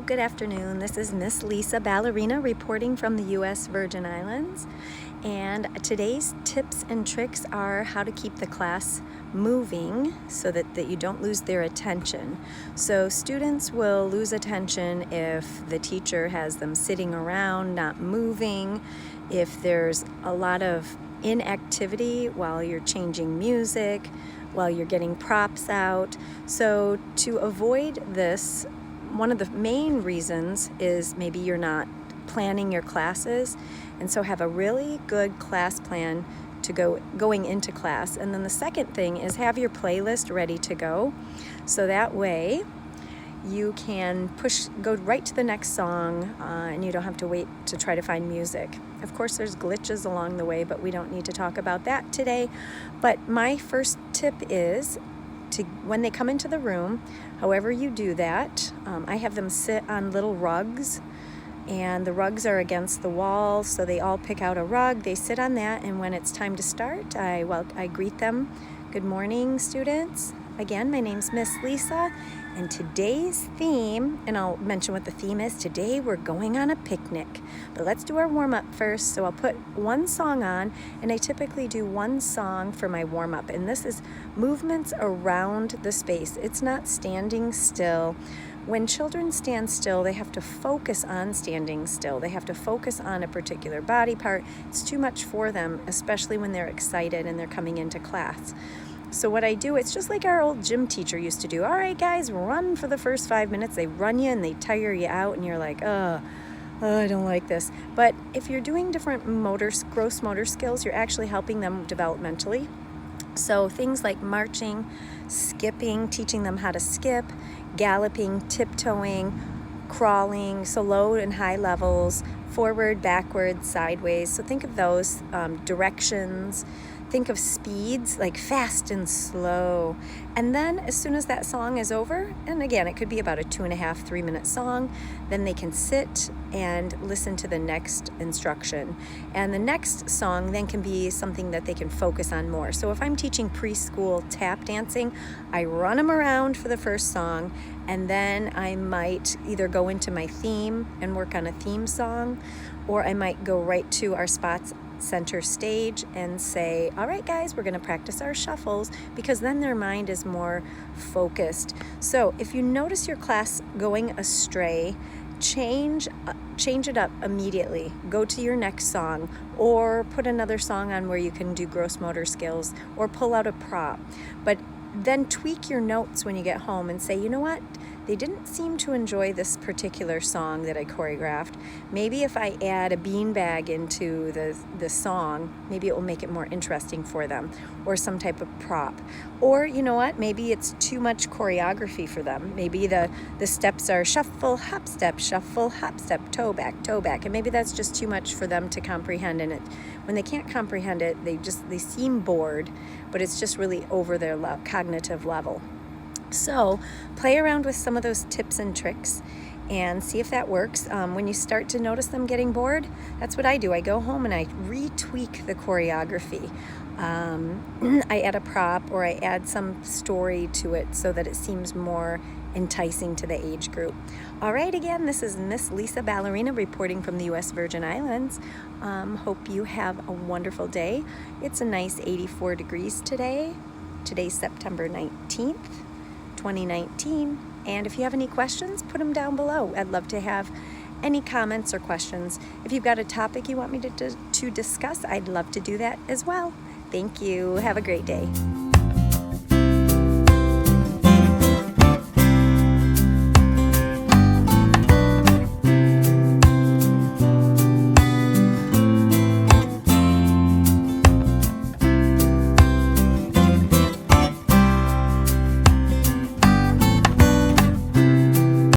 good afternoon. This is Miss Lisa Ballerina reporting from the U.S. Virgin Islands. And today's tips and tricks are how to keep the class moving so that you don't lose their attention. So students will lose attention if the teacher has them sitting around, not moving, if there's a lot of inactivity while you're changing music, while you're getting props out. So to avoid this, one of the main reasons is maybe you're not planning your classes, and so have a really good class plan to going into class. And then the second thing is have your playlist ready to go, so that way you can go right to the next song and you don't have to wait to try to find music. Of course, there's glitches along the way, but we don't need to talk about that today. But my first tip is when they come into the room, however you do that, I have them sit on little rugs, and the rugs are against the wall, so they all pick out a rug, they sit on that, and when it's time to start, I greet them. Good morning, students. Again, my name's Miss Lisa, and today's theme, and I'll mention what the theme is, today we're going on a picnic. But let's do our warm-up first. So I'll put one song on, and I typically do one song for my warm-up, and this is movements around the space. It's not standing still. When children stand still, they have to focus on standing still. They have to focus on a particular body part. It's too much for them, especially when they're excited and they're coming into class. So what I do, it's just like our old gym teacher used to do. All right, guys, run for the first 5 minutes. They run you and they tire you out, and you're like, oh, I don't like this. But if you're doing different gross motor skills, you're actually helping them developmentally. So things like marching, skipping, teaching them how to skip, galloping, tiptoeing, crawling, so low and high levels, forward, backward, sideways. So think of those directions. Think of speeds, like fast and slow. And then as soon as that song is over, and again, it could be about a 2.5, 3 minute song, then they can sit and listen to the next instruction. And the next song then can be something that they can focus on more. So if I'm teaching preschool tap dancing, I run them around for the first song, and then I might either go into my theme and work on a theme song, or I might go right to our spots center stage and say, all right, guys, we're going to practice our shuffles, because then their mind is more focused. So if you notice your class going astray, change it up immediately. Go to your next song, or put another song on where you can do gross motor skills, or pull out a prop. But then tweak your notes when you get home and say, you know what? They didn't seem to enjoy this particular song that I choreographed. Maybe if I add a beanbag into the song, maybe it will make it more interesting for them, or some type of prop. Or you know what? Maybe it's too much choreography for them. Maybe the steps are shuffle, hop, step, toe back. And maybe that's just too much for them to comprehend. And when they can't comprehend it, they seem bored, but it's just really over their cognitive level. So play around with some of those tips and tricks and see if that works. When you start to notice them getting bored, that's what I do. I go home and I retweak the choreography. I add a prop, or I add some story to it so that it seems more enticing to the age group. All right, again, this is Miss Lisa Ballerina reporting from the U.S. Virgin Islands. Hope you have a wonderful day. It's a nice 84 degrees today. Today's September 19th. 2019. And if you have any questions, put them down below. I'd love to have any comments or questions. If you've got a topic you want me to discuss, I'd love to do that as well. Thank you. Have a great day.